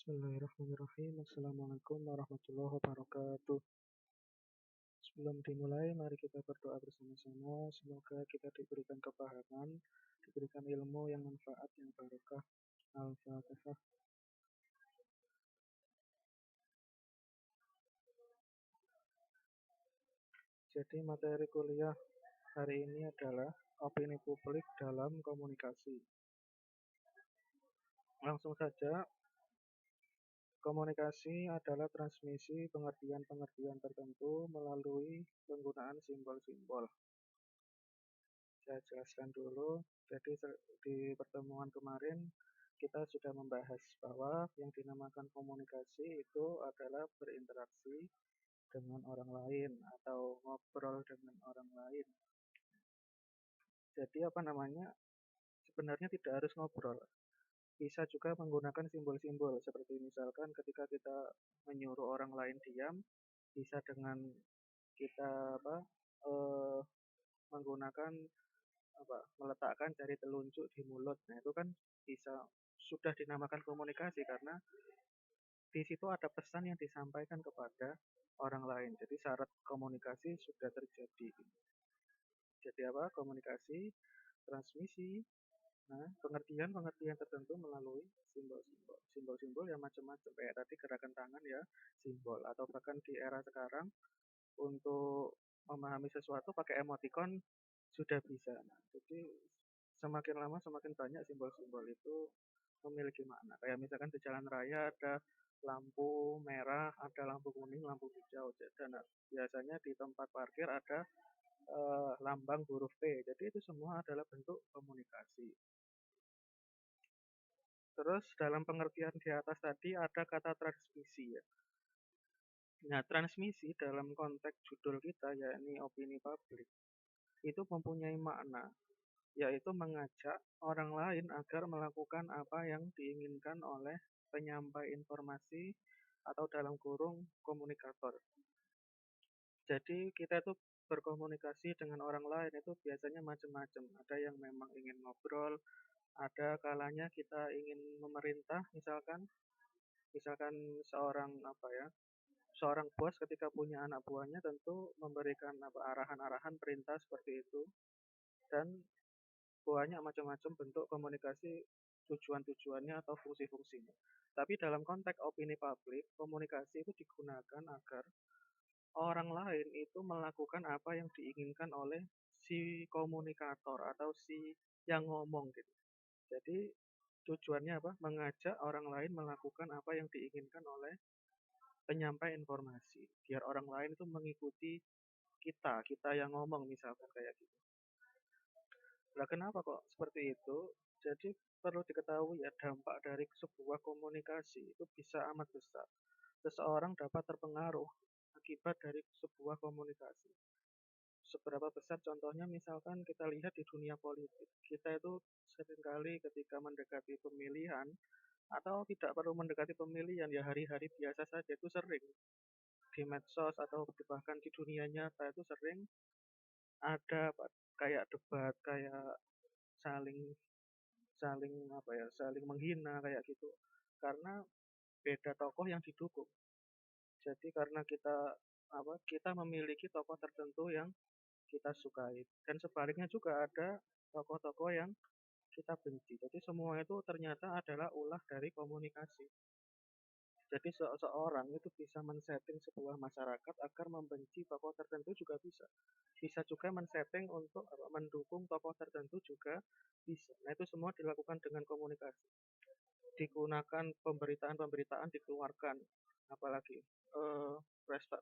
Bismillahirrahmanirrahim. Assalamualaikum warahmatullahi wabarakatuh. Sebelum dimulai, mari kita berdoa bersama-sama. Semoga kita diberikan kepahaman, diberikan ilmu yang manfaat, yang barokah. Al-Fatihah. Jadi materi kuliah hari ini adalah opini publik dalam komunikasi. Langsung saja, komunikasi adalah transmisi pengertian-pengertian tertentu melalui penggunaan simbol-simbol. Saya jelaskan dulu. Jadi di pertemuan kemarin kita sudah membahas bahwa yang dinamakan komunikasi itu adalah berinteraksi dengan orang lain atau ngobrol dengan orang lain. Jadi sebenarnya tidak harus ngobrol. Bisa juga menggunakan simbol-simbol seperti misalkan ketika kita menyuruh orang lain diam, bisa dengan kita eh, menggunakan meletakkan jari telunjuk di mulut. Nah, itu kan bisa sudah dinamakan komunikasi karena di situ ada pesan yang disampaikan kepada orang lain. Jadi syarat komunikasi sudah terjadi. Jadi komunikasi, transmisi, nah pengertian-pengertian tertentu melalui simbol-simbol. Simbol-simbol yang macam-macam kayak tadi gerakan tangan ya, simbol, atau bahkan di era sekarang untuk memahami sesuatu pakai emoticon sudah bisa. Nah, jadi semakin lama semakin banyak simbol-simbol itu memiliki makna. Kayak misalkan di jalan raya ada lampu merah, ada lampu kuning, lampu hijau. Dan biasanya di tempat parkir ada lambang huruf P. Jadi itu semua adalah bentuk komunikasi. Terus dalam pengertian di atas tadi ada kata transmisi ya. Nah, transmisi dalam konteks judul kita yakni opini publik itu mempunyai makna, yaitu mengajak orang lain agar melakukan apa yang diinginkan oleh penyampai informasi atau dalam kurung komunikator. Jadi kita itu berkomunikasi dengan orang lain itu biasanya macam-macam. Ada yang memang ingin ngobrol, ada kalanya kita ingin memerintah, misalkan seorang seorang bos ketika punya anak buahnya tentu memberikan arahan-arahan perintah seperti itu. Dan banyak macam-macam bentuk komunikasi tujuan-tujuannya atau fungsi-fungsinya. Tapi dalam konteks opini publik, komunikasi itu digunakan agar orang lain itu melakukan apa yang diinginkan oleh si komunikator atau si yang ngomong gitu. Jadi tujuannya apa? Mengajak orang lain melakukan apa yang diinginkan oleh penyampai informasi. Biar orang lain itu mengikuti kita yang ngomong misalkan kayak gitu. Nah, kenapa kok seperti itu? Jadi perlu diketahui ya dampak dari sebuah komunikasi itu bisa amat besar. Seseorang dapat terpengaruh akibat dari sebuah komunikasi. Seberapa besar contohnya misalkan kita lihat di dunia politik. Kita itu seringkali ketika mendekati pemilihan atau tidak perlu mendekati pemilihan ya hari-hari biasa saja itu sering di medsos atau bahkan di dunia nyata itu sering ada kayak debat kayak saling saling saling menghina kayak gitu karena beda tokoh yang didukung. Jadi karena kita memiliki tokoh tertentu yang kita sukai dan sebaliknya juga ada tokoh-tokoh yang kita benci. Jadi semua itu ternyata adalah ulah dari komunikasi. Jadi seseorang itu bisa men-setting sebuah masyarakat agar membenci tokoh tertentu juga bisa. Bisa juga men-setting untuk mendukung tokoh tertentu juga bisa. Nah, itu semua dilakukan dengan komunikasi. Digunakan pemberitaan-pemberitaan dikeluarkan, apalagi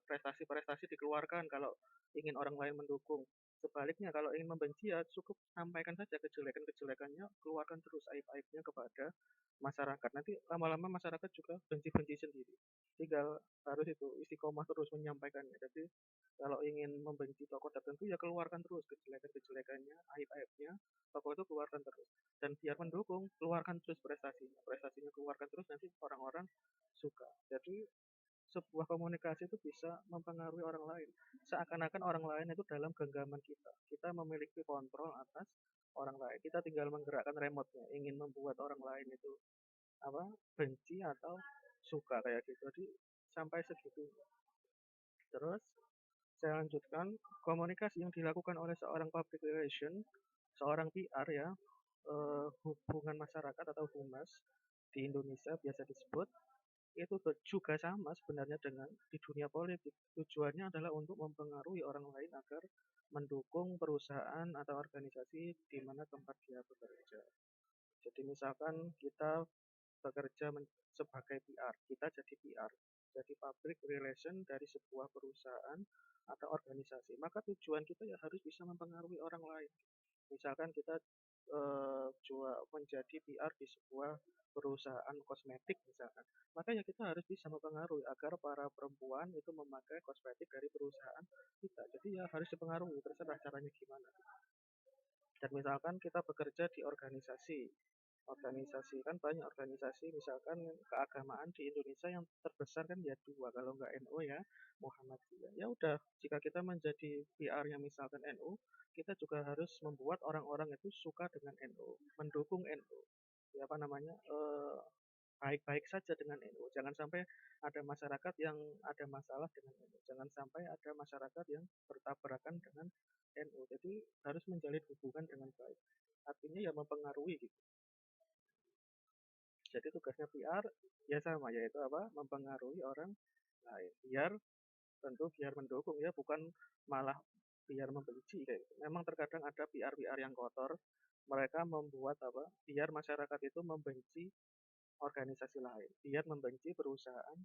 prestasi-prestasi dikeluarkan kalau ingin orang lain mendukung. Sebaliknya kalau ingin membenci ya cukup sampaikan saja kejelekan-kejelekannya, keluarkan terus aib-aibnya kepada masyarakat. Nanti lama-lama masyarakat juga benci-benci sendiri. Tinggal harus itu istiqomah terus menyampaikannya. Jadi kalau ingin membenci tokoh tertentu ya keluarkan terus kejelekan-kejelekannya, aib-aibnya, tokoh itu keluarkan terus. Dan biar mendukung, keluarkan terus prestasinya. Prestasinya keluarkan terus nanti orang-orang suka. Jadi sebuah komunikasi itu bisa mempengaruhi orang lain. Seakan-akan orang lain itu dalam genggaman kita. Kita memiliki kontrol atas orang lain. Kita tinggal menggerakkan remote-nya. Ingin membuat orang lain itu apa benci atau suka kayak gitu. Jadi sampai segitu. Terus saya lanjutkan, komunikasi yang dilakukan oleh seorang public relation, seorang PR ya, hubungan masyarakat atau humas di Indonesia biasa disebut, itu juga sama sebenarnya dengan di dunia politik. Tujuannya adalah untuk mempengaruhi orang lain agar mendukung perusahaan atau organisasi di mana tempat dia bekerja. Jadi misalkan kita bekerja sebagai PR, kita jadi PR, jadi public relation dari sebuah perusahaan atau organisasi. Maka tujuan kita ya harus bisa mempengaruhi orang lain. Misalkan kita menjadi PR di sebuah perusahaan kosmetik misalkan, maka ya kita harus bisa mempengaruhi agar para perempuan itu memakai kosmetik dari perusahaan kita. Jadi ya harus dipengaruhi, terserah caranya gimana. Dan misalkan kita bekerja di organisasi, organisasi kan banyak organisasi, misalkan keagamaan di Indonesia yang terbesar kan ya dua, kalau nggak NU ya Muhammadiyah. Ya udah, jika kita menjadi PR-nya misalkan NU, kita juga harus membuat orang-orang itu suka dengan NU, mendukung NU, ya apa namanya, baik-baik saja dengan NU. Jangan sampai ada masyarakat yang ada masalah dengan NU. Jangan sampai ada masyarakat yang bertabrakan dengan NU. Jadi harus menjalin hubungan dengan baik. Artinya ya mempengaruhi gitu. Jadi tugasnya PR ya sama, yaitu apa? Mempengaruhi orang lain. Biar mendukung ya, bukan malah biar membenci kayak gitu. Memang terkadang ada PR-PR yang kotor. Mereka membuat apa? Biar masyarakat itu membenci organisasi lain, biar membenci perusahaan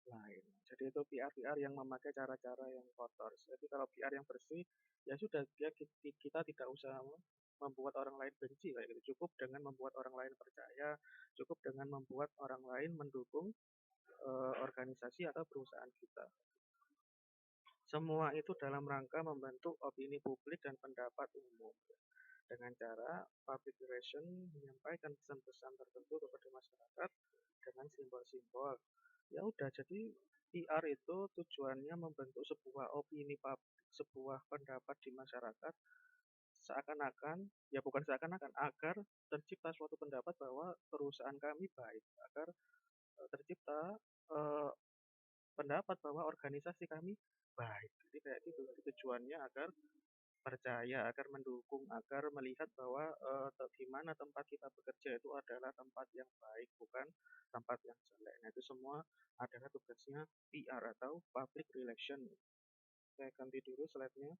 lain. Jadi itu PR-PR yang memakai cara-cara yang kotor. Jadi kalau PR yang bersih, ya sudah, kita tidak usah membuat orang lain benci kayak gitu. Cukup dengan membuat orang lain percaya, cukup dengan membuat orang lain mendukung organisasi atau perusahaan kita. Semua itu dalam rangka membentuk opini publik dan pendapat umum. Dengan cara public relation menyampaikan pesan-pesan tertentu kepada masyarakat dengan simbol-simbol. Ya udah, jadi PR itu tujuannya membentuk sebuah opini publik, sebuah pendapat di masyarakat, seakan-akan, ya bukan seakan-akan, agar tercipta suatu pendapat bahwa perusahaan kami baik, agar tercipta eh, pendapat bahwa organisasi kami baik. Jadi kayak gitu, jadi tujuannya agar percaya, agar mendukung, agar melihat bahwa di mana tempat kita bekerja itu adalah tempat yang baik, bukan tempat yang jelek. Nah, itu semua adalah tugasnya PR atau public relation. Saya ganti dulu slide-nya.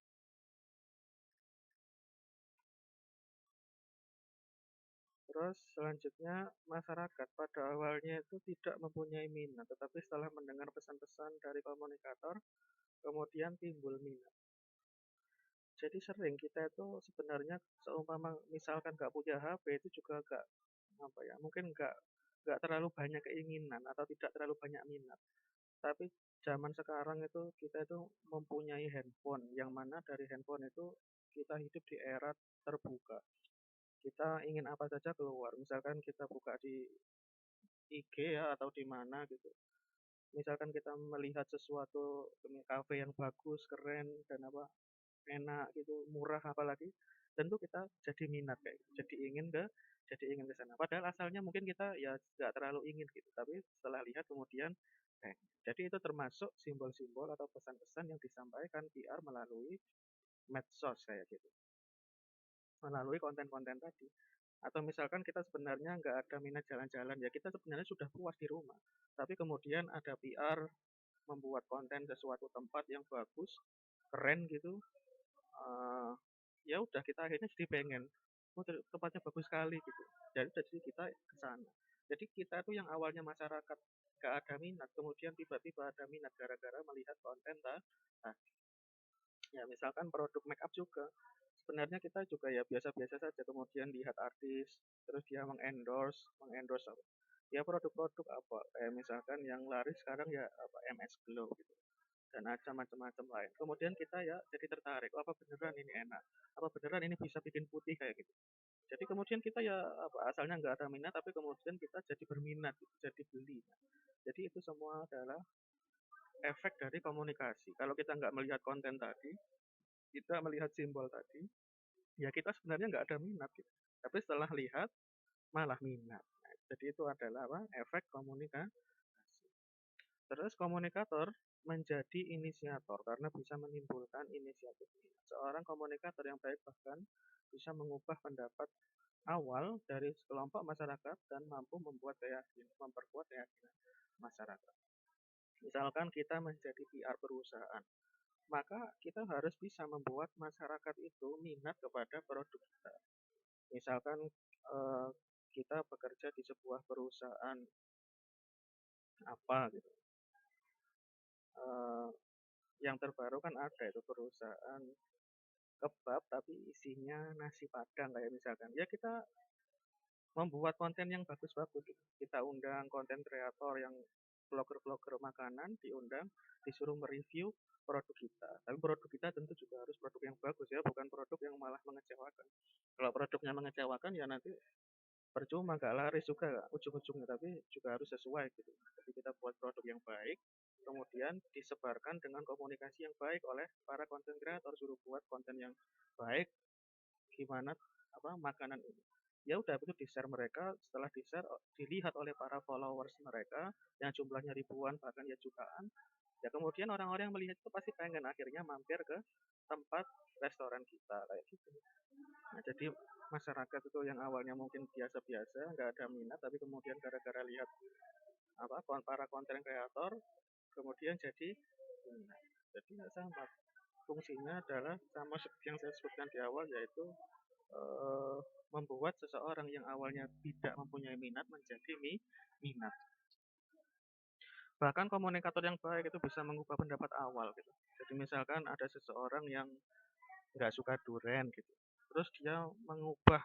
Terus selanjutnya, masyarakat pada awalnya itu tidak mempunyai minat, tetapi setelah mendengar pesan-pesan dari komunikator, kemudian timbul minat. Jadi sering kita itu sebenarnya seumpama misalkan nggak punya HP itu juga nggak apa ya, mungkin nggak terlalu banyak keinginan atau tidak terlalu banyak minat. Tapi zaman sekarang itu kita itu mempunyai handphone, yang mana dari handphone itu kita hidup di era terbuka. Kita ingin apa saja keluar. Misalkan kita buka di IG ya atau di mana gitu. Misalkan kita melihat sesuatu kafe yang bagus, keren dan apa enak gitu, murah apalagi, tentu kita jadi minat kayak gitu. Jadi ingin ke sana. Padahal asalnya mungkin kita ya nggak terlalu ingin gitu, tapi setelah lihat kemudian jadi itu termasuk simbol-simbol atau pesan-pesan yang disampaikan PR melalui medsos kayak gitu, melalui konten-konten tadi. Atau misalkan kita sebenarnya nggak ada minat jalan-jalan, ya kita sebenarnya sudah puas di rumah. Tapi kemudian ada PR membuat konten sesuatu tempat yang bagus, keren gitu, eh, ya udah kita akhirnya jadi pengen, oh tempatnya bagus sekali gitu, jadi kita ke sana. Jadi kita tuh yang awalnya masyarakat gak ada minat, kemudian tiba-tiba ada minat gara-gara melihat konten nah, ya misalkan produk make up juga, sebenarnya kita juga ya biasa-biasa saja, kemudian lihat artis terus dia mengendorse mengendorse apa ya, produk-produk apa kayak misalkan yang laris sekarang ya apa MS Glow gitu, dan ada macam-macam lain. Kemudian kita ya jadi tertarik, oh, apa beneran ini enak, apa beneran ini bisa bikin putih kayak gitu. Jadi kemudian kita ya apa, asalnya nggak ada minat, tapi kemudian kita jadi berminat, gitu, jadi beli. Jadi itu semua adalah efek dari komunikasi. Kalau kita nggak melihat konten tadi, kita melihat simbol tadi, ya kita sebenarnya nggak ada minat gitu. Tapi setelah lihat malah minat. Jadi itu adalah apa? Efek komunikasi. Terus komunikator menjadi inisiator karena bisa menimbulkan inisiatif. Seorang komunikator yang baik bahkan bisa mengubah pendapat awal dari sekelompok masyarakat dan mampu memperkuat keyakinan masyarakat. Misalkan kita menjadi PR perusahaan, maka kita harus bisa membuat masyarakat itu minat kepada produk kita. Misalkan kita bekerja di sebuah perusahaan apa gitu. Eh, yang terbaru kan ada itu perusahaan kebab tapi isinya nasi padang kayak misalkan. Ya kita membuat konten yang bagus-bagus gitu. Kita undang konten kreator yang vlogger-vlogger makanan diundang, disuruh mereview produk kita. Tapi produk kita tentu juga harus produk yang bagus ya, bukan produk yang malah mengecewakan. Kalau produknya mengecewakan ya nanti percuma gak laris juga ujung-ujungnya, tapi juga harus sesuai gitu. Jadi kita buat produk yang baik, kemudian disebarkan dengan komunikasi yang baik oleh para konten kreator, suruh buat konten yang baik gimana apa makanan ini. Ya udah itu di-share mereka, setelah di-share dilihat oleh para followers mereka yang jumlahnya ribuan bahkan ya jutaan. Ya kemudian orang-orang yang melihat itu pasti pengen akhirnya mampir ke tempat restoran kita kayak gitu. Nah, jadi masyarakat itu yang awalnya mungkin biasa-biasa, nggak ada minat, tapi kemudian gara-gara lihat apa para konten kreator, kemudian jadi minat. Jadi ya sama, fungsinya adalah sama seperti yang saya sebutkan di awal, yaitu eh, membuat seseorang yang awalnya tidak mempunyai minat menjadi minat. Bahkan komunikator yang baik itu bisa mengubah pendapat awal gitu. Jadi misalkan ada seseorang yang nggak suka duren gitu, terus dia mengubah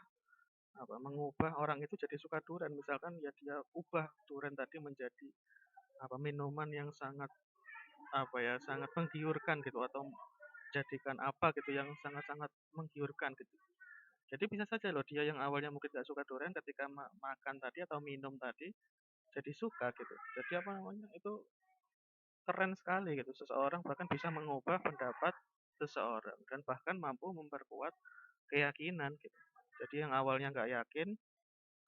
orang itu jadi suka duren, misalkan ya dia ubah duren tadi menjadi minuman yang sangat sangat menggiurkan gitu, atau jadikan apa gitu yang sangat-sangat menggiurkan gitu. Jadi bisa saja loh dia yang awalnya mungkin nggak suka durian ketika makan tadi atau minum tadi jadi suka gitu. Jadi apa namanya itu keren sekali gitu. Seseorang bahkan bisa mengubah pendapat seseorang dan bahkan mampu memperkuat keyakinan gitu. Jadi yang awalnya nggak yakin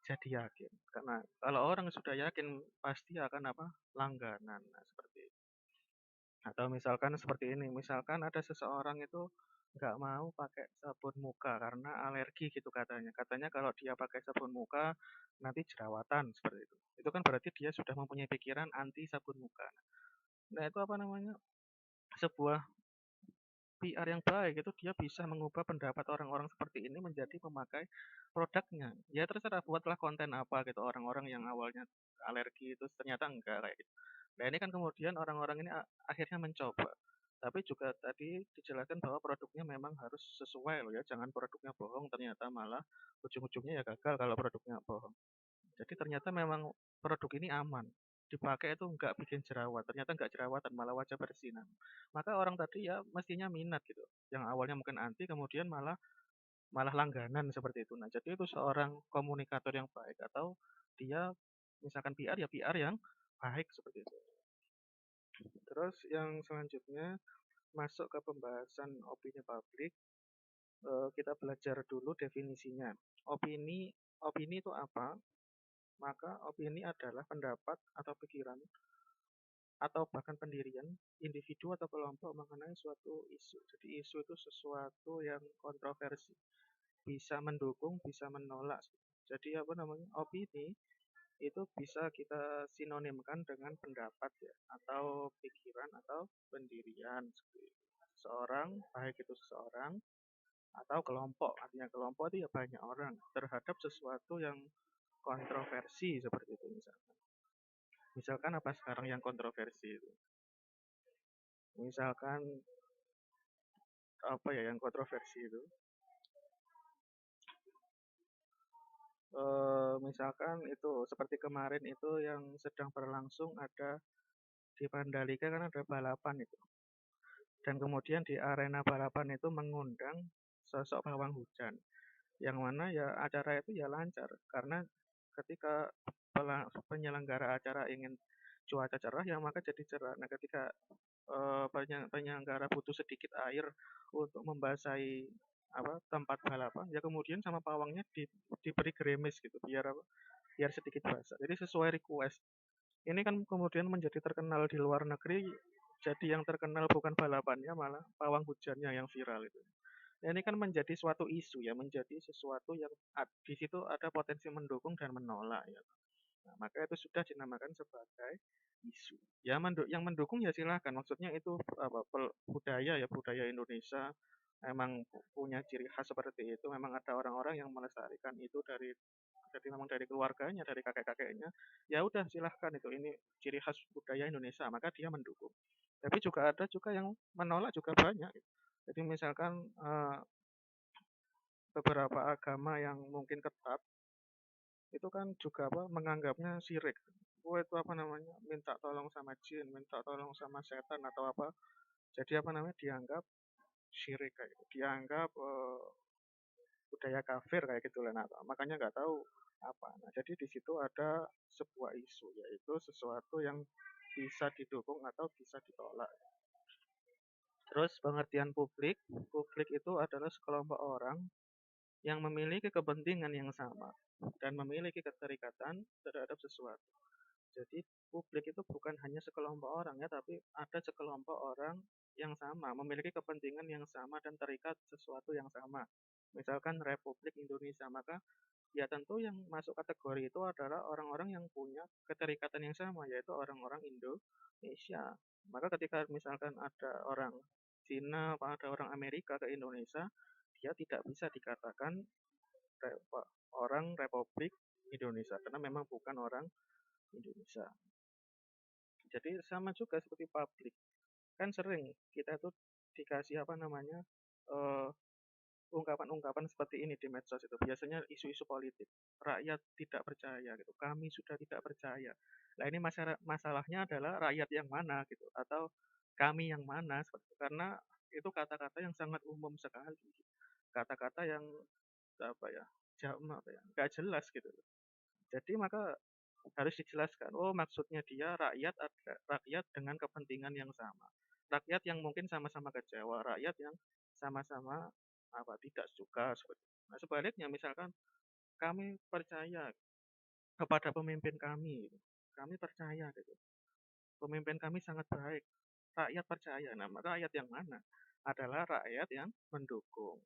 jadi yakin. Karena kalau orang sudah yakin pasti akan langganan. Nah, seperti itu. Atau misalkan seperti ini, misalkan ada seseorang itu nggak mau pakai sabun muka karena alergi gitu katanya. Katanya kalau dia pakai sabun muka nanti jerawatan seperti itu. Itu kan berarti dia sudah mempunyai pikiran anti sabun muka. Nah itu apa namanya? Sebuah PR yang baik itu dia bisa mengubah pendapat orang-orang seperti ini menjadi memakai produknya. Ya terserah buatlah konten apa gitu orang-orang yang awalnya alergi itu ternyata enggak kayak gitu. Nah ini kan kemudian orang-orang ini akhirnya mencoba. Tapi juga tadi dijelaskan bahwa produknya memang harus sesuai loh ya. Jangan produknya bohong ternyata malah ujung-ujungnya ya gagal kalau produknya bohong. Jadi ternyata memang produk ini aman. Dipakai itu nggak bikin jerawat. Ternyata nggak jerawatan, malah wajah bersinar. Maka orang tadi ya mestinya minat gitu. Yang awalnya mungkin anti, kemudian malah malah langganan seperti itu. Nah, jadi itu seorang komunikator yang baik atau dia misalkan PR ya PR yang baik seperti itu. Terus yang selanjutnya masuk ke pembahasan opini publik. Kita belajar dulu definisinya. Opini opini itu apa? Maka opini adalah pendapat atau pikiran atau bahkan pendirian individu atau kelompok mengenai suatu isu. Jadi isu itu sesuatu yang kontroversi, bisa mendukung, bisa menolak. Jadi apa namanya? Opini itu bisa kita sinonimkan dengan pendapat ya, atau pikiran atau pendirian seseorang, baik itu seseorang atau kelompok. Artinya kelompok itu ya banyak orang terhadap sesuatu yang kontroversi seperti itu misalkan. Misalkan apa sekarang yang kontroversi itu? Misalkan apa ya yang kontroversi itu? Misalkan itu seperti kemarin itu yang sedang berlangsung ada di Mandalika kan ada balapan itu. Dan kemudian di arena balapan itu mengundang sosok pawang hujan. Yang mana ya acara itu ya lancar karena ketika penyelenggara acara ingin cuaca cerah ya maka jadi cerah. Nah, ketika penyelenggara butuh sedikit air untuk membasahi tempat balapan ya kemudian sama pawangnya diberi gerimis gitu biar biar sedikit basah. Jadi sesuai request. Ini kan kemudian menjadi terkenal di luar negeri, jadi yang terkenal bukan balapannya, malah pawang hujannya yang viral itu. Nah, ini kan menjadi suatu isu ya, menjadi sesuatu yang di situ ada potensi mendukung dan menolak ya. Nah, maka itu sudah dinamakan sebagai isu. Ya, yang mendukung ya silakan. Maksudnya itu apa budaya ya, budaya Indonesia memang punya ciri khas seperti itu. Memang ada orang-orang yang melestarikan itu dari jadi memang dari keluarganya, dari kakek-kakeknya. Ya udah silahkan itu ini ciri khas budaya Indonesia, maka dia mendukung. Tapi juga ada juga yang menolak juga banyak. Jadi misalkan beberapa agama yang mungkin ketat itu kan juga apa menganggapnya syirik. Oh itu apa namanya? Minta tolong sama jin, minta tolong sama setan atau apa. Jadi apa namanya? Dianggap syirik kayak gitu. Dianggap budaya kafir kayak gitu lah. Nah, makanya nggak tahu apa. Nah, jadi di situ ada sebuah isu yaitu sesuatu yang bisa didukung atau bisa ditolak. Terus pengertian publik, publik itu adalah sekelompok orang yang memiliki kepentingan yang sama dan memiliki keterikatan terhadap sesuatu. Jadi publik itu bukan hanya sekelompok orang ya, tapi ada sekelompok orang yang sama, memiliki kepentingan yang sama dan terikat sesuatu yang sama. Misalkan Republik Indonesia, maka ya tentu yang masuk kategori itu adalah orang-orang yang punya keterikatan yang sama, yaitu orang-orang Indonesia. Maka ketika misalkan ada orang Cina atau ada orang Amerika ke Indonesia, dia tidak bisa dikatakan orang Republik Indonesia karena memang bukan orang Indonesia. Jadi sama juga seperti publik. Kan sering kita tuh dikasih apa namanya eh, ungkapan-ungkapan seperti ini di medsos itu. Biasanya isu-isu politik. Rakyat tidak percaya gitu. Kami sudah tidak percaya. Nah ini masalahnya adalah rakyat yang mana gitu atau kami yang mana seperti itu. Karena itu kata-kata yang sangat umum sekali. Kata-kata yang apa ya? Apa ya? Nggak jelas gitu. Jadi maka harus dijelaskan. Oh, maksudnya dia rakyat dengan kepentingan yang sama. Rakyat yang mungkin sama-sama kecewa, rakyat yang sama-sama apa tidak suka seperti itu. Nah, sebaliknya misalkan kami percaya kepada pemimpin kami, kami percaya gitu. Pemimpin kami sangat baik. Rakyat percaya. Nah, rakyat yang mana? Adalah rakyat yang mendukung.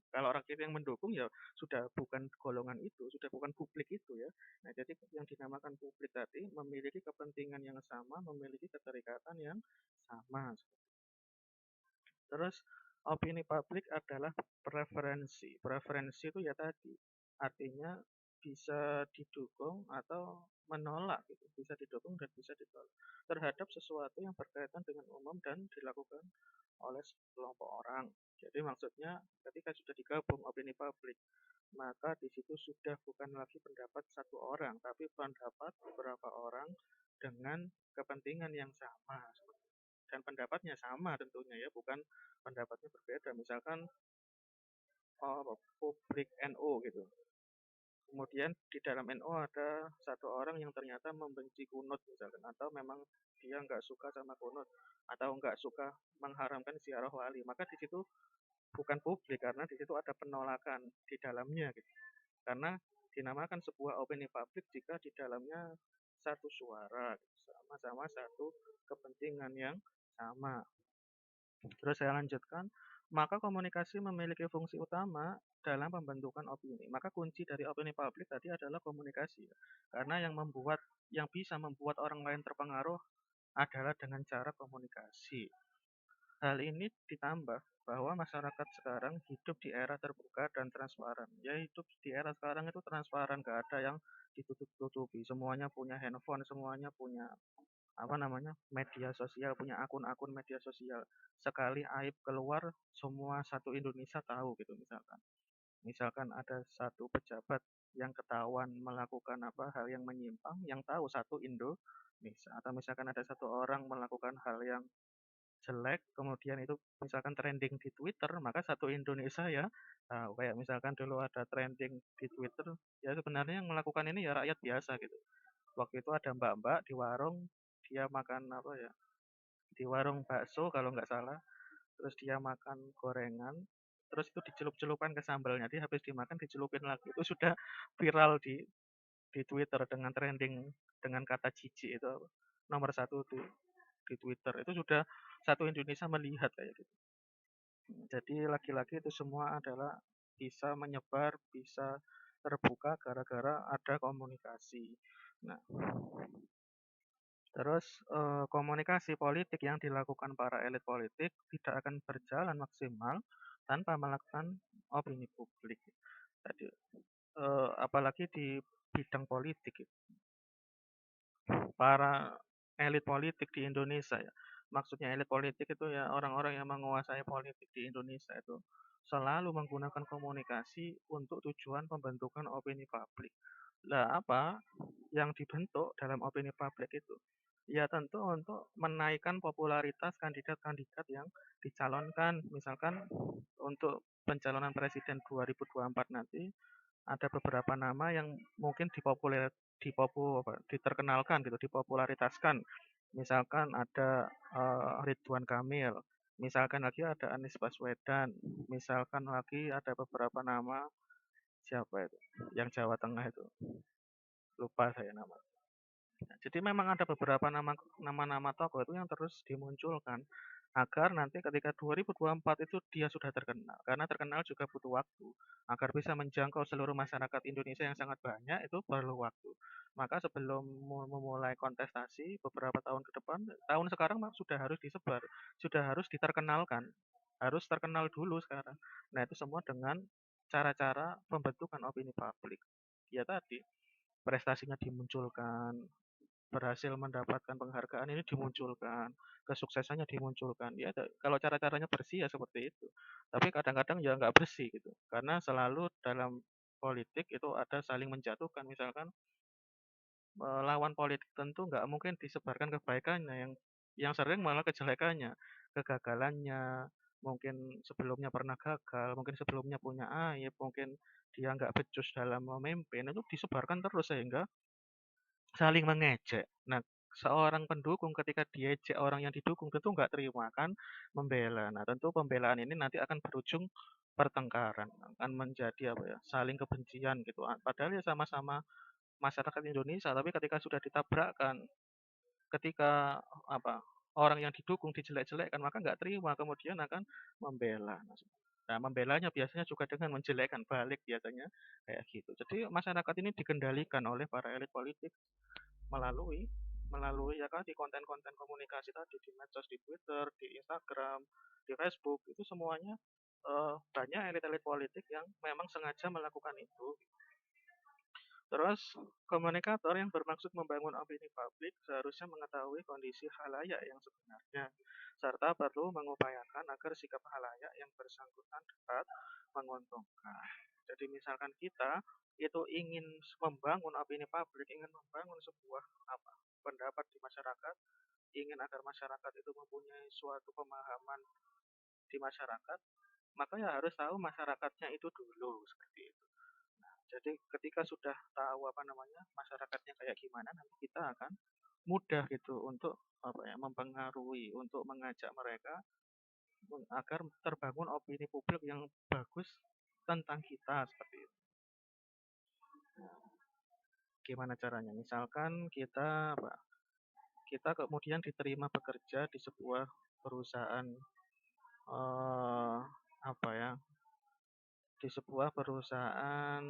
Kalau rakyat yang mendukung ya sudah bukan golongan itu, sudah bukan publik itu ya. Nah, jadi yang dinamakan publik tadi memiliki kepentingan yang sama, memiliki keterikatan yang sama. Terus opini publik adalah preferensi. Preferensi itu ya tadi artinya bisa didukung atau menolak gitu, bisa didukung dan bisa ditolak terhadap sesuatu yang berkaitan dengan umum dan dilakukan oleh sekelompok orang. Jadi maksudnya ketika sudah digabung opini publik, maka di situ sudah bukan lagi pendapat satu orang, tapi pendapat beberapa orang dengan kepentingan yang sama. Dan pendapatnya sama tentunya ya, bukan pendapatnya berbeda. Misalkan publik NU gitu. Kemudian di dalam NU ada satu orang yang ternyata membenci kunut misalkan, atau memang dia nggak suka sama kunut, atau nggak suka mengharamkan ziarah wali. Maka di situ bukan publik karena di situ ada penolakan di dalamnya gitu. Karena dinamakan sebuah opini publik jika di dalamnya satu suara gitu, sama-sama satu kepentingan yang sama. Terus saya lanjutkan, maka komunikasi memiliki fungsi utama dalam pembentukan opini. Maka kunci dari opini publik tadi adalah komunikasi. Karena yang bisa membuat orang lain terpengaruh adalah dengan cara komunikasi. Hal ini ditambah bahwa masyarakat sekarang hidup di era terbuka dan transparan. Ya hidup di era sekarang itu transparan, gak ada yang ditutup-tutupi. Semuanya punya handphone, semuanya punya apa namanya media sosial, punya akun-akun media sosial. Sekali aib keluar, semua satu Indonesia tahu gitu misalkan. Misalkan ada satu pejabat yang ketahuan melakukan apa hal yang menyimpang, yang tahu satu Indonesia. Atau misalkan ada satu orang melakukan hal yang jelek, kemudian itu misalkan trending di Twitter, maka satu Indonesia ya tahu. Kayak misalkan dulu ada trending di Twitter, ya sebenarnya yang melakukan ini ya rakyat biasa gitu. Waktu itu ada mbak-mbak di warung, dia makan apa ya, di warung bakso kalau nggak salah, terus dia makan gorengan, terus itu dicelup-celupkan ke sambalnya, dia habis dimakan dicelupin lagi, itu sudah viral di di Twitter dengan trending dengan kata jijik itu nomor satu di Twitter itu sudah satu Indonesia melihat kayak gitu. Jadi lagi-lagi itu semua adalah bisa menyebar, bisa terbuka gara-gara ada komunikasi. Nah, terus komunikasi politik yang dilakukan para elit politik tidak akan berjalan maksimal tanpa melakukan opini publik. Tadi apalagi di bidang politik, para elit politik di Indonesia ya. Maksudnya elit politik itu ya orang-orang yang menguasai politik di Indonesia itu selalu menggunakan komunikasi untuk tujuan pembentukan opini publik. Lah apa yang dibentuk dalam opini publik itu? Ya tentu untuk menaikkan popularitas kandidat-kandidat yang dicalonkan. Misalkan untuk pencalonan presiden 2024 nanti ada beberapa nama yang mungkin diterkenalkan gitu, dipopularitaskan. Misalkan ada Ridwan Kamil, misalkan lagi ada Anies Baswedan, misalkan lagi ada beberapa nama siapa itu yang Jawa Tengah itu lupa saya nama. Nah, jadi memang ada beberapa nama-nama tokoh itu yang terus dimunculkan agar nanti ketika 2024 itu dia sudah terkenal. Karena terkenal juga butuh waktu. Agar bisa menjangkau seluruh masyarakat Indonesia yang sangat banyak itu perlu waktu. Maka sebelum memulai kontestasi beberapa tahun ke depan, tahun sekarang sudah harus disebar, sudah harus diterkenalkan. Harus terkenal dulu sekarang. Nah, itu semua dengan cara-cara pembentukan opini publik. Ya tadi, prestasinya dimunculkan, berhasil mendapatkan penghargaan ini dimunculkan, kesuksesannya dimunculkan. Ya kalau cara-caranya bersih ya seperti itu. Tapi kadang-kadang ya nggak bersih gitu. Karena selalu dalam politik itu ada saling menjatuhkan. Misalkan lawan politik tentu nggak mungkin disebarkan kebaikannya, yang sering malah kejelekannya, kegagalannya, mungkin sebelumnya pernah gagal, mungkin sebelumnya punya aib, mungkin dia nggak becus dalam memimpin, itu disebarkan terus sehingga saling mengejek. Nah, seorang pendukung ketika diejek orang yang didukung tentu nggak terima kan membela. Nah, tentu pembelaan ini nanti akan berujung pertengkaran, akan menjadi apa ya, saling kebencian gitu. Padahal ya sama-sama masyarakat Indonesia, tapi ketika sudah ditabrakkan, ketika apa orang yang didukung dijelek-jelekkan, maka nggak terima, kemudian akan membela. Nah, membelanya biasanya juga dengan menjelekkan balik biasanya kayak gitu. Jadi masyarakat ini dikendalikan oleh para elit politik melalui melalui ya kan di konten-konten komunikasi tadi di medsos, di Twitter, di Instagram, di Facebook itu semuanya banyak elit-elit politik yang memang sengaja melakukan itu. Terus komunikator yang bermaksud membangun opini publik seharusnya mengetahui kondisi khalayak yang sebenarnya serta perlu mengupayakan agar sikap khalayak yang bersangkutan dapat menguntungkan. Jadi misalkan kita itu ingin membangun opini publik, ingin membangun sebuah apa pendapat di masyarakat, ingin agar masyarakat itu mempunyai suatu pemahaman di masyarakat, maka ya harus tahu masyarakatnya itu dulu seperti itu. Nah, jadi ketika sudah tahu apa namanya masyarakatnya kayak gimana, nanti kita akan mudah gitu untuk apa ya mempengaruhi, untuk mengajak mereka agar terbangun opini publik yang bagus tentang kita seperti itu. Gimana caranya? Misalkan kita apa? Kita kemudian diterima bekerja di sebuah perusahaan apa ya? Di sebuah perusahaan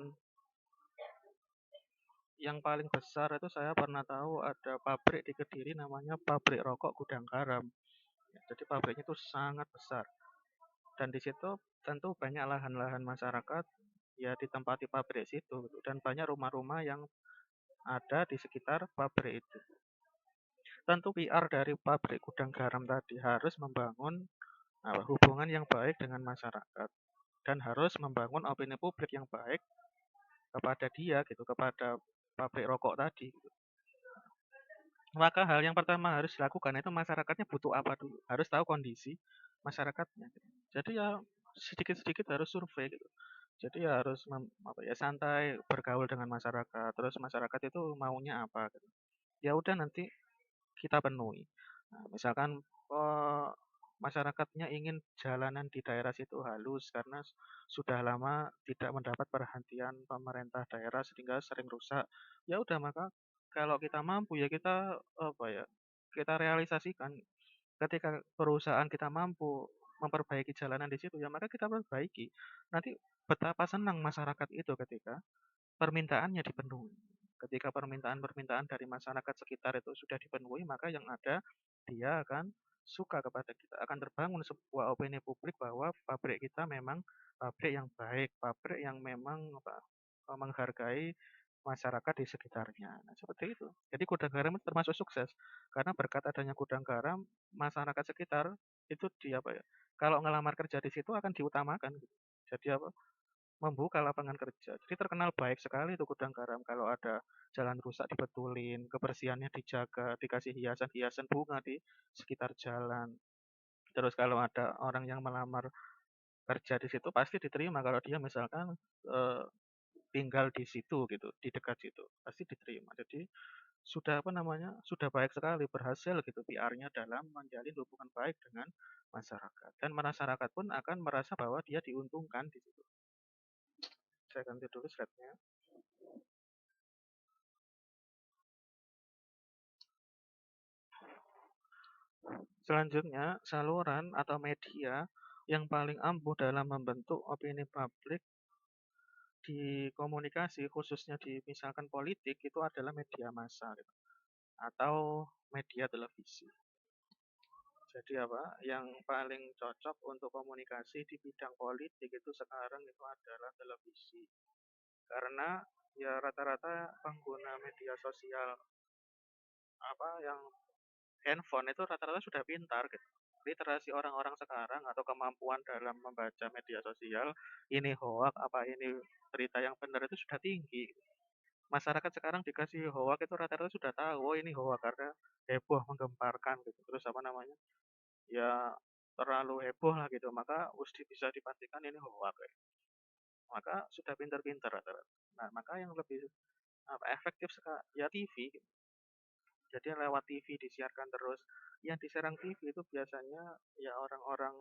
yang paling besar itu saya pernah tahu ada pabrik di Kediri namanya Pabrik Rokok Gudang Garam. Ya, jadi pabriknya itu sangat besar dan di situ tentu banyak lahan-lahan masyarakat ya ditempati pabrik situ gitu. Dan banyak rumah-rumah yang ada di sekitar pabrik itu. Tentu PR dari pabrik gudang garam tadi harus membangun hubungan yang baik dengan masyarakat dan harus membangun opini publik yang baik kepada dia gitu, kepada pabrik rokok tadi gitu. Maka hal yang pertama harus dilakukan itu masyarakatnya butuh apa dulu, harus tahu kondisi masyarakatnya gitu. Jadi ya sedikit-sedikit harus survei gitu. Jadi ya harus apa ya santai bergaul dengan masyarakat, terus masyarakat itu maunya apa gitu. Ya udah nanti kita penuhi. Nah, misalkan masyarakatnya ingin jalanan di daerah situ halus karena sudah lama tidak mendapat perhatian pemerintah daerah sehingga sering rusak. Ya udah maka kalau kita mampu ya kita apa ya kita realisasikan ketika perusahaan kita mampu memperbaiki jalanan di situ ya maka kita perbaiki. Nanti betapa senang masyarakat itu ketika permintaannya dipenuhi. Ketika permintaan-permintaan dari masyarakat sekitar itu sudah dipenuhi, maka yang ada dia akan suka kepada kita, akan terbangun sebuah opini publik bahwa pabrik kita memang pabrik yang baik, pabrik yang memang menghargai masyarakat di sekitarnya. Nah, seperti itu. Jadi gudang garam itu termasuk sukses karena berkat adanya gudang garam, masyarakat sekitar itu di apa ya? Kalau ngelamar kerja di situ akan diutamakan gitu. Jadi apa? Membuka lapangan kerja. Jadi terkenal baik sekali itu gudang garam. Kalau ada jalan rusak dibetulin, kebersihannya dijaga, dikasih hiasan-hiasan bunga di sekitar jalan. Terus kalau ada orang yang melamar kerja di situ pasti diterima kalau dia misalkan eh, tinggal di situ gitu, di dekat situ, pasti diterima. Jadi sudah apa namanya, sudah baik sekali berhasil gitu PR-nya dalam menjalin hubungan baik dengan masyarakat. Dan masyarakat pun akan merasa bahwa dia diuntungkan di situ. Saya ganti dulu slide-nya. Selanjutnya, saluran atau media yang paling ampuh dalam membentuk opini publik di komunikasi, khususnya di misalkan politik, itu adalah media massa gitu, atau media televisi. Jadi apa? Yang paling cocok untuk komunikasi di bidang politik itu sekarang itu adalah televisi. Karena ya rata-rata pengguna media sosial apa yang handphone itu rata-rata sudah pintar gitu. Literasi orang-orang sekarang atau kemampuan dalam membaca media sosial, ini hoak, apa ini berita yang benar itu sudah tinggi. Masyarakat sekarang dikasih hoak itu rata-rata sudah tahu, oh ini hoak karena heboh menggemparkan gitu. Terus apa namanya? Ya terlalu heboh lah gitu, maka mesti bisa dipastikan ini hoak. Ya. Maka sudah pintar-pintar rata-rata. Nah, maka yang lebih efektif sekali ya TV. Gitu. Jadi lewat TV disiarkan terus. Yang diserang TV itu biasanya ya orang-orang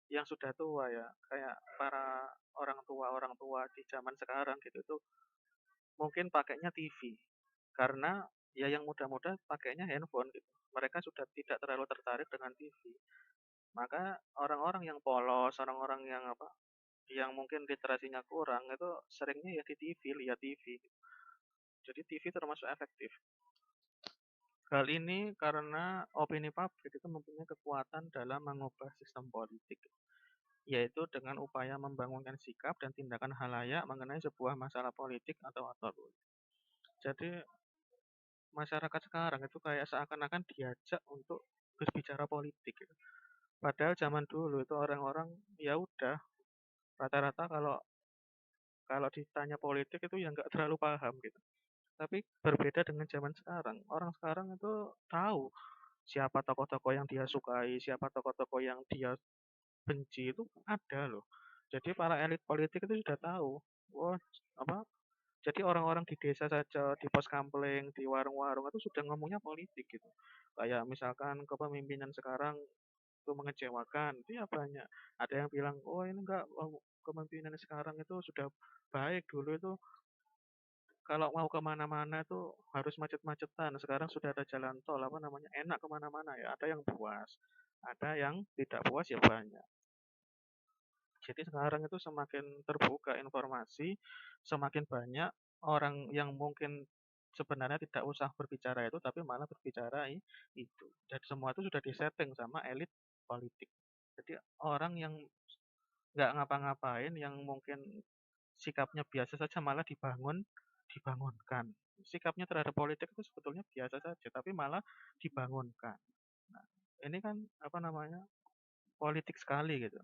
yang sudah tua ya, kayak para orang tua di zaman sekarang gitu itu mungkin pakainya TV. Karena ya yang muda-muda pakainya handphone gitu. Mereka sudah tidak terlalu tertarik dengan TV. Maka orang-orang yang polos, orang-orang yang apa, yang mungkin literasinya kurang itu seringnya ya di TV, lihat TV. Jadi TV termasuk efektif. Hal ini karena opini publik itu mempunyai kekuatan dalam mengubah sistem politik, yaitu dengan upaya membangunkan sikap dan tindakan halayak mengenai sebuah masalah politik atau apapun. Jadi masyarakat sekarang itu kayak seakan-akan diajak untuk berbicara politik. Gitu. Padahal zaman dulu itu orang-orang ya udah rata-rata kalau kalau ditanya politik itu ya nggak terlalu paham gitu. Tapi berbeda dengan zaman sekarang. Orang sekarang itu tahu siapa tokoh-tokoh yang dia sukai, siapa tokoh-tokoh yang dia benci itu ada loh. Jadi para elit politik itu sudah tahu. Wah, apa? Jadi orang-orang di desa saja, di pos kampling, di warung-warung itu sudah ngomongnya politik gitu. Kayak misalkan kepemimpinan sekarang itu mengecewakan, itu ya banyak. Ada yang bilang, oh ini enggak, kepemimpinan sekarang itu sudah baik. Dulu itu kalau mau kemana-mana itu harus macet-macetan. Sekarang sudah ada jalan tol, apa namanya, enak kemana-mana ya. Ada yang puas, ada yang tidak puas ya banyak. Jadi sekarang itu semakin terbuka informasi, semakin banyak orang yang mungkin sebenarnya tidak usah berbicara itu, tapi malah berbicara itu. Dan semua itu sudah disetting sama elit politik. Jadi orang yang nggak ngapa-ngapain, yang mungkin sikapnya biasa saja malah dibangunkan. Sikapnya terhadap politik itu sebetulnya biasa saja, tapi malah dibangunkan. Nah, ini kan apa namanya politik sekali gitu.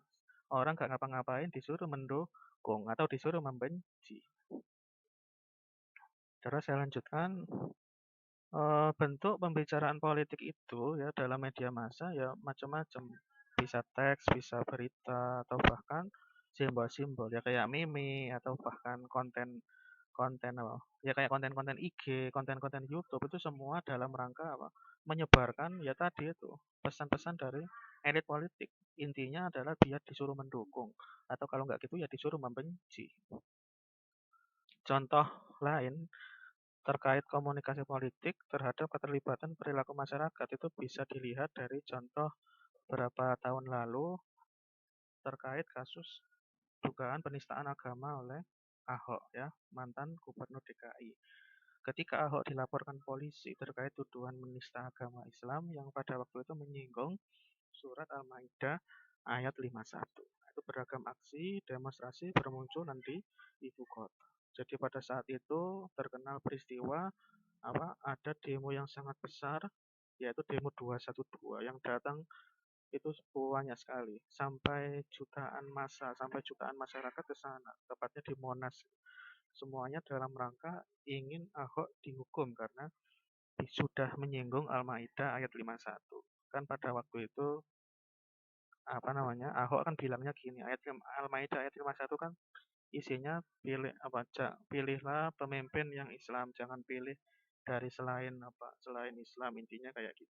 Orang nggak ngapa-ngapain disuruh mendukung atau disuruh membenci. Terus saya lanjutkan, bentuk pembicaraan politik itu ya dalam media massa ya macam-macam. Bisa teks, bisa berita, atau bahkan simbol-simbol ya kayak meme atau bahkan konten konten apa, ya kayak konten-konten IG, konten-konten YouTube itu semua dalam rangka apa, menyebarkan ya tadi itu pesan-pesan dari elit politik. Intinya adalah biar disuruh mendukung atau kalau nggak gitu ya disuruh membenci. Contoh lain terkait komunikasi politik terhadap keterlibatan perilaku masyarakat itu bisa dilihat dari contoh beberapa tahun lalu terkait kasus dugaan penistaan agama oleh Ahok ya, mantan Gubernur DKI. Ketika Ahok dilaporkan polisi terkait tuduhan menista agama Islam yang pada waktu itu menyinggung surat Al-Maidah ayat 51. Itu beragam aksi demonstrasi bermunculan di ibu kota. Jadi pada saat itu terkenal peristiwa apa ada demo yang sangat besar yaitu demo 212 yang datang itu banyak sekali sampai jutaan massa sampai jutaan masyarakat ke sana tepatnya di Monas semuanya dalam rangka ingin Ahok dihukum karena sudah menyinggung Al-Maidah ayat 51 kan pada waktu itu apa namanya Ahok kan bilangnya gini ayat Al-Maidah ayat 51 kan isinya pilih apa pilihlah pemimpin yang Islam jangan pilih dari selain apa selain Islam intinya kayak gitu.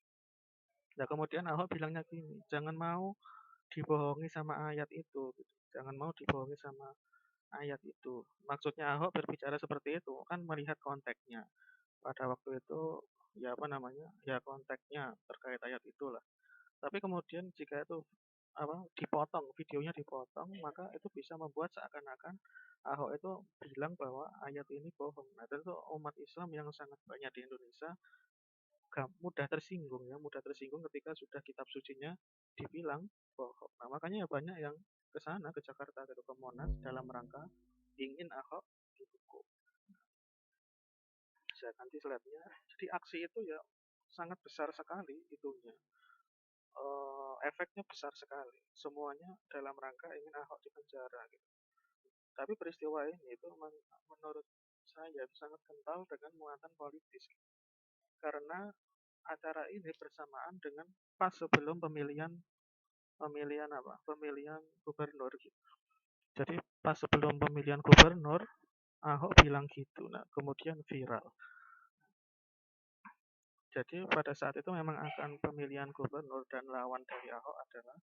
Nah kemudian Ahok bilangnya gini jangan mau dibohongi sama ayat itu gitu. Jangan mau dibohongi sama ayat itu. Maksudnya Ahok berbicara seperti itu kan melihat konteksnya. Pada waktu itu ya apa namanya? Ya konteksnya terkait ayat itulah. Tapi kemudian jika itu apa dipotong, videonya dipotong, maka itu bisa membuat seakan-akan Ahok itu bilang bahwa ayat ini bohong. Nah, tentu umat Islam yang sangat banyak di Indonesia mudah tersinggung ya, mudah tersinggung ketika sudah kitab sucinya dibilang bohong. Nah, makanya ya banyak yang ke sana ke Jakarta atau ke Monas dalam rangka ingin Ahok dihukum. Saya ganti slide-nya. Jadi aksi itu ya sangat besar sekali itunya. Efeknya besar sekali. Semuanya dalam rangka ingin Ahok dipenjara gitu. Tapi peristiwa ini itu menurut saya sangat kental dengan muatan politis. Karena acara ini bersamaan dengan pas sebelum pemilihan pemilihan apa? Pemilihan gubernur gitu. Jadi pas sebelum pemilihan gubernur, Ahok bilang gitu. Nah, kemudian viral. Jadi pada saat itu memang akan pemilihan gubernur dan lawan dari Ahok adalah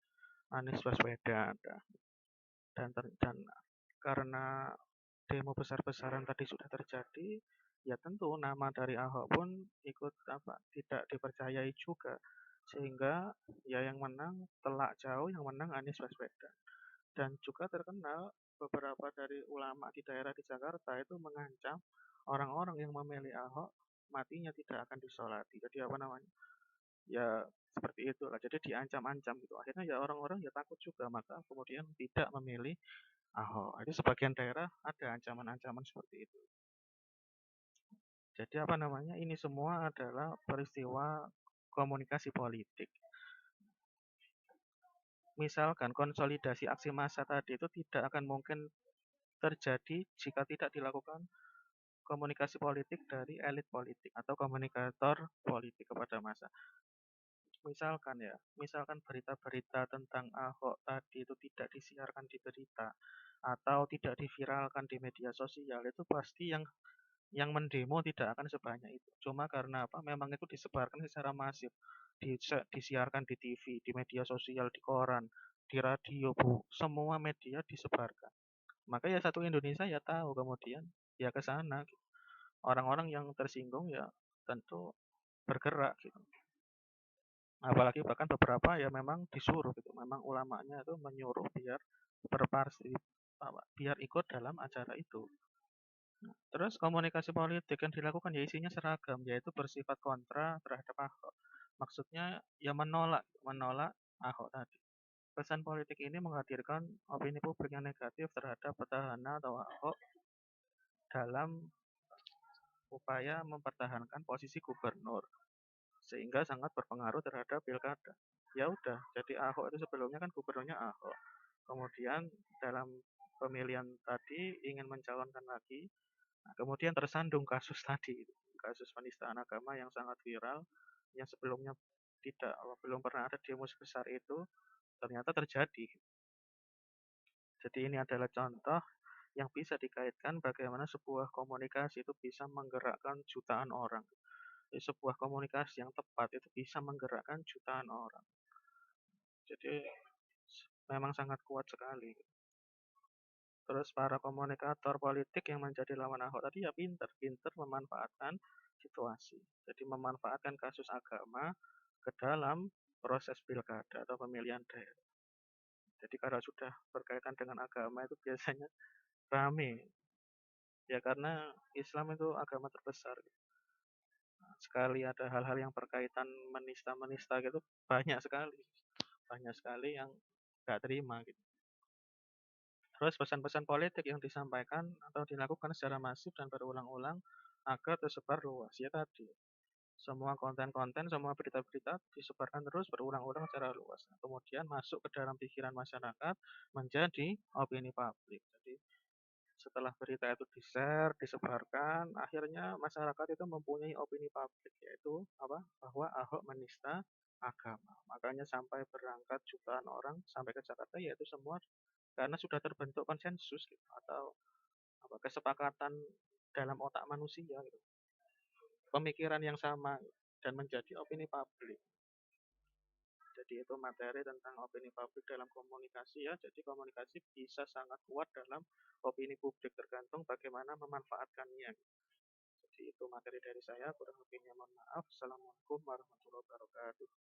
Anies Baswedan. Dan karena demo besar-besaran tadi sudah terjadi, ya tentu nama dari Ahok pun ikut apa tidak dipercayai juga. Sehingga ya yang menang telak jauh, yang menang Anies Baswedan. Dan juga terkenal beberapa dari ulama di daerah di Jakarta itu mengancam orang-orang yang memilih Ahok matinya tidak akan disolati. Jadi apa namanya? Ya seperti itulah. Jadi diancam-ancam gitu. Akhirnya ya orang-orang ya takut juga maka kemudian tidak memilih Ahok. Jadi sebagian daerah ada ancaman-ancaman seperti itu. Jadi apa namanya? Ini semua adalah peristiwa komunikasi politik. Misalkan konsolidasi aksi massa tadi itu tidak akan mungkin terjadi jika tidak dilakukan komunikasi politik dari elit politik atau komunikator politik kepada massa. Misalkan berita-berita tentang Ahok tadi itu tidak disiarkan di berita atau tidak diviralkan di media sosial itu pasti yang mendemo tidak akan sebanyak itu. Cuma karena apa? Memang itu disebarkan secara masif, disiarkan di TV, di media sosial, di koran, di radio, bu, semua media disebarkan. Maka ya satu Indonesia ya tahu kemudian ya ke sana. Orang-orang yang tersinggung ya tentu bergerak gitu. Apalagi bahkan beberapa ya memang disuruh gitu. Memang ulamanya itu menyuruh biar biar ikut dalam acara itu. Terus komunikasi politik yang dilakukan ya isinya seragam, yaitu bersifat kontra terhadap Ahok. Maksudnya ya menolak Ahok tadi. Pesan politik ini menghadirkan opini publik yang negatif terhadap petahana atau Ahok dalam upaya mempertahankan posisi gubernur, sehingga sangat berpengaruh terhadap pilkada. Ya udah, jadi Ahok itu sebelumnya kan gubernurnya Ahok. Kemudian dalam pemilihan tadi ingin mencalonkan lagi. Nah, kemudian tersandung kasus tadi, kasus penistaan agama yang sangat viral, yang sebelumnya tidak belum pernah ada demo sebesar itu, ternyata terjadi. Jadi ini adalah contoh yang bisa dikaitkan bagaimana sebuah komunikasi itu bisa menggerakkan jutaan orang. Jadi sebuah komunikasi yang tepat itu bisa menggerakkan jutaan orang. Jadi memang sangat kuat sekali. Terus para komunikator politik yang menjadi lawan Ahok tadi ya pinter memanfaatkan situasi. Jadi memanfaatkan kasus agama ke dalam proses pilkada atau pemilihan daerah. Jadi kalau sudah berkaitan dengan agama itu biasanya rame. Ya karena Islam itu agama terbesar. Sekali ada hal-hal yang berkaitan menista-menista gitu banyak sekali. Banyak sekali yang nggak terima gitu. Terus pesan-pesan politik yang disampaikan atau dilakukan secara masif dan berulang-ulang agar tersebar luas. Ya tadi, semua konten-konten, semua berita-berita disebarkan terus berulang-ulang secara luas. Nah, kemudian masuk ke dalam pikiran masyarakat menjadi opini publik. Jadi setelah berita itu di-share, disebarkan, akhirnya masyarakat itu mempunyai opini publik, yaitu apa? Bahwa Ahok menista agama. Makanya sampai berangkat jutaan orang sampai ke Jakarta, yaitu semua karena sudah terbentuk konsensus gitu, atau apa kesepakatan dalam otak manusia gitu. Pemikiran yang sama dan menjadi opini publik. Jadi itu materi tentang opini publik dalam komunikasi ya. Jadi komunikasi bisa sangat kuat dalam opini publik tergantung bagaimana memanfaatkannya. Jadi itu materi dari saya, kurang lebihnya mohon maaf. Assalamualaikum warahmatullahi wabarakatuh.